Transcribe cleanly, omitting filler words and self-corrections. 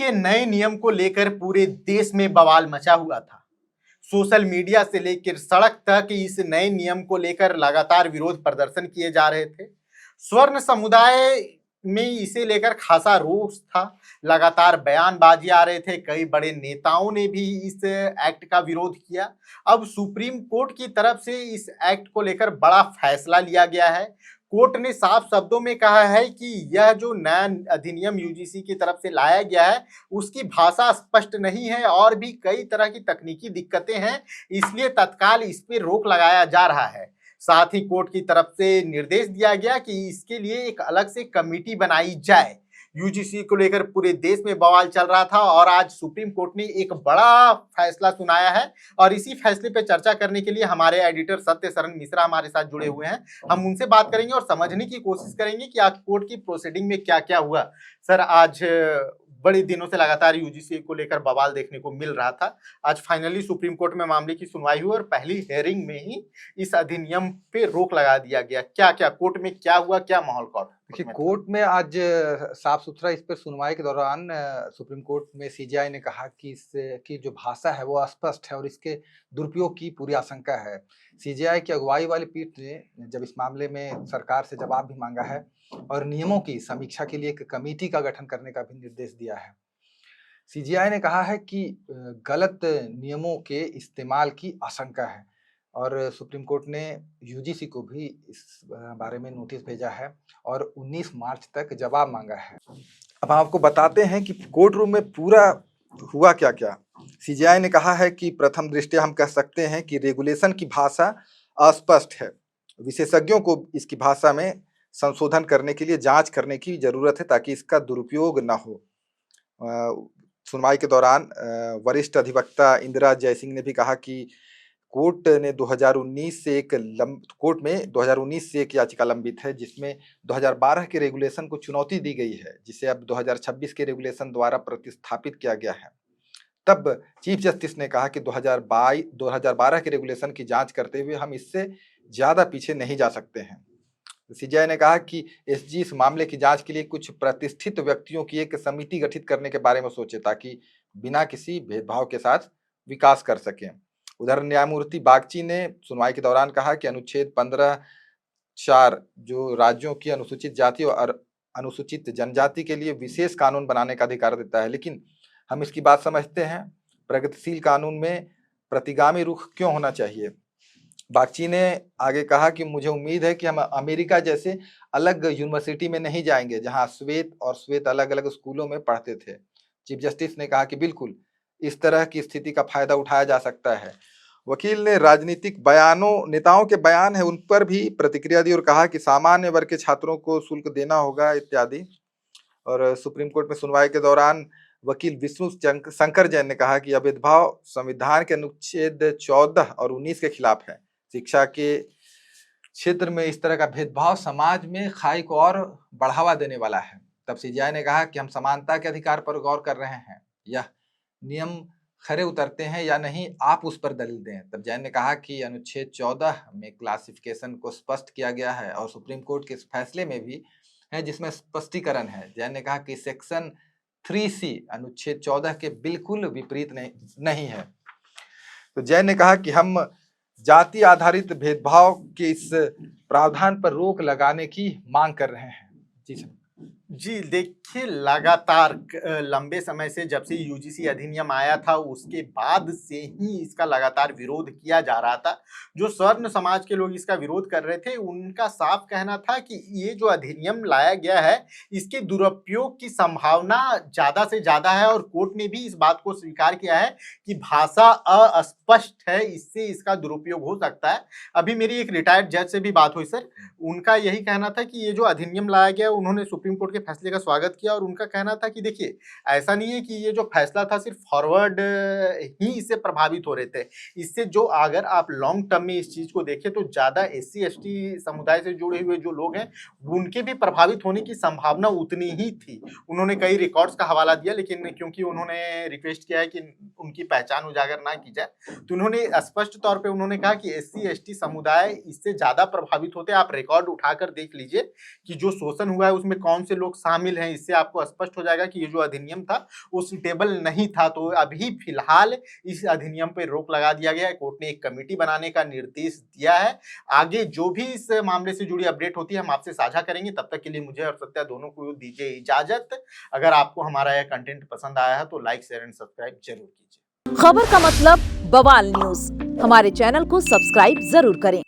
के नए नियम को लेकर पूरे देश में बवाल मचा हुआ था। सोशल मीडिया से लेकर सड़क तक इस नए नियम को लेकर लगातार विरोध प्रदर्शन किए जा रहे थे। स्वर्ण समुदाय में इसे लेकर खासा रोष था। लगातार बयानबाजी आ रहे थे। कई बड़े नेताओं ने भी इस एक्ट का विरोध किया। अब सुप्रीम कोर्ट की तरफ से इस एक्ट को लेकर बड़ा फैसला लिया गया है। कोर्ट ने साफ शब्दों में कहा है कि यह जो नया अधिनियम यूजीसी की तरफ से लाया गया है उसकी भाषा स्पष्ट नहीं है और भी कई तरह की तकनीकी दिक्कतें हैं, इसलिए तत्काल इस पे रोक लगाया जा रहा है। साथ ही कोर्ट की तरफ से निर्देश दिया गया कि इसके लिए एक अलग से कमेटी बनाई जाए। यूजीसी को लेकर पूरे देश में बवाल चल रहा था और आज सुप्रीम कोर्ट ने एक बड़ा फैसला सुनाया है और इसी फैसले पर चर्चा करने के लिए हमारे एडिटर सत्य शरण मिश्रा हमारे साथ जुड़े हुए हैं। हम उनसे बात करेंगे और समझने की कोशिश करेंगे कि आज कोर्ट की प्रोसीडिंग में क्या क्या हुआ। सर, आज बड़े दिनों से लगातार यूजीसी को लेकर बवाल देखने को मिल रहा था। आज फाइनली सुप्रीम कोर्ट में मामले की सुनवाई हुई और पहली हियरिंग में ही इस अधिनियम पे रोक लगा दिया गया। क्या क्या कोर्ट में क्या हुआ, क्या माहौल कोर्ट? देखिए, कोर्ट में आज साफ सुथरा इस पर सुनवाई के दौरान सुप्रीम कोर्ट में सीजेआई ने कहा कि इसकी जो भाषा है वो अस्पष्ट है और इसके दुरुपयोग की पूरी आशंका है। सीजेआई की अगुवाई वाली पीठ ने जब इस मामले में सरकार से जवाब भी मांगा है और नियमों की समीक्षा के लिए एक कमेटी का गठन करने का भी निर्देश दिया है। सीजेआई ने कहा है कि गलत नियमों के इस्तेमाल की आशंका है और सुप्रीम कोर्ट ने यूजीसी को भी इस बारे में नोटिस भेजा है और 19 मार्च तक जवाब मांगा है। अब हम आपको बताते हैं कि कोर्ट रूम में पूरा हुआ क्या क्या। सीजेआई ने कहा है कि प्रथम दृष्टया हम कह सकते हैं कि रेगुलेशन की भाषा अस्पष्ट है। विशेषज्ञों को इसकी भाषा में संशोधन करने के लिए जांच करने की जरूरत है ताकि इसका दुरुपयोग न हो। सुनवाई के दौरान वरिष्ठ अधिवक्ता इंदिरा जयसिंह ने भी कहा कि कोर्ट में 2019 से एक याचिका लंबित है जिसमें 2012 के रेगुलेशन को चुनौती दी गई है, जिसे अब 2026 के रेगुलेशन द्वारा प्रतिस्थापित किया गया है। तब चीफ जस्टिस ने कहा कि 2012 के रेगुलेशन की जांच करते हुए हम इससे ज्यादा पीछे नहीं जा सकते हैं। सीजेआई ने कहा कि एसजी इस मामले की जांच के लिए कुछ प्रतिष्ठित व्यक्तियों की एक समिति गठित करने के बारे में सोचे ताकि बिना किसी भेदभाव के साथ विकास कर सकें। उधर न्यायमूर्ति बागची ने सुनवाई के दौरान कहा कि अनुच्छेद 15(4) जो राज्यों की अनुसूचित जाति और अनुसूचित जनजाति के लिए विशेष कानून बनाने का अधिकार देता है, लेकिन हम इसकी बात समझते हैं। प्रगतिशील कानून में प्रतिगामी रुख क्यों होना चाहिए? बागची ने आगे कहा कि मुझे उम्मीद है कि हम अमेरिका जैसे अलग यूनिवर्सिटी में नहीं जाएंगे जहां श्वेत और श्वेत अलग अलग स्कूलों में पढ़ते थे। चीफ जस्टिस ने कहा कि बिल्कुल इस तरह की स्थिति का फायदा उठाया जा सकता है। वकील ने राजनीतिक नेताओं के बयान है उन पर भी प्रतिक्रिया दी और कहा कि सामान्य वर्ग के छात्रों को शुल्क देना होगा इत्यादि। और सुप्रीम कोर्ट में सुनवाई के दौरान वकील विष्णु शंकर जैन ने कहा कि यह भेदभाव संविधान के अनुच्छेद 14 और 19 के खिलाफ है। शिक्षा के क्षेत्र में इस तरह का भेदभाव समाज में खाई को और बढ़ावा देने वाला है। तब सीजेआई ने कहा कि हम समानता के अधिकार पर गौर कर रहे हैं, यह नियम खरे उतरते हैं या नहीं, आप उस पर दलील दें। तब जैन ने कहा कि अनुच्छेद 14 में क्लासिफिकेशन को स्पष्ट किया गया है और सुप्रीम कोर्ट के इस फैसले में भी है जिसमें स्पष्टीकरण है। जैन ने कहा कि सेक्शन 3C अनुच्छेद 14 के बिल्कुल विपरीत नहीं है। तो जैन ने कहा कि हम जाति आधारित भेदभाव के इस प्रावधान पर रोक लगाने की मांग कर रहे हैं। जी देखिए, लगातार लंबे समय से जब से यूजीसी अधिनियम आया था उसके बाद से ही इसका लगातार विरोध किया जा रहा था। जो स्वर्ण समाज के लोग इसका विरोध कर रहे थे उनका साफ कहना था कि ये जो अधिनियम लाया गया है इसके दुरुपयोग की संभावना ज्यादा से ज्यादा है और कोर्ट ने भी इस बात को स्वीकार किया है कि भाषा अस्पष्ट है, इससे इसका दुरुपयोग हो सकता है। अभी मेरी एक रिटायर्ड जज से भी बात हुई सर, उनका यही कहना था कि ये जो अधिनियम लाया गया उन्होंने सुप्रीम कोर्ट के फैसले का स्वागत किया और उनका कहना था कि देखिए ऐसा नहीं है कि ये जो फैसला था सिर्फ फॉरवर्ड ही इससे प्रभावित हो रहे थे। इससे जो अगर आप लॉन्ग टर्म में इस चीज को देखें तो ज्यादा SC ST समुदाय से जुड़े हुए जो लोग हैं उनके भी प्रभावित होने की संभावना उतनी ही थी। उन्होंने कई रिकॉर्ड्स का हवाला दिया, लेकिन क्योंकि उन्होंने रिक्वेस्ट किया है कि उनकी पहचान उजागर ना की जाए तो उन्होंने स्पष्ट तौर पर उन्होंने कहा कि SC ST समुदाय इससे ज्यादा प्रभावित होते हैं। आप रिकॉर्ड उठाकर देख लीजिए कि जो शोषण हुआ है उसमें कौन से लोग लोग शामिल हैं, इससे आपको स्पष्ट हो जाएगा कि ये जो अधिनियम था वो सूटेबल नहीं था। तो अभी फिलहाल इस अधिनियम पर रोक लगा दिया गया है। कोर्ट ने एक कमेटी बनाने का निर्देश दिया है। आगे जो भी इस मामले से जुड़ी अपडेट होती है हम आपसे साझा करेंगे। तब तक के लिए मुझे और सत्या दोनों को दीजिए इजाजत। अगर आपको हमारा यह कंटेंट पसंद आया है तो लाइक, शेयर एंड सब्सक्राइब जरूर कीजिए। खबर का मतलब बवाल न्यूज, हमारे चैनल को सब्सक्राइब जरूर करें।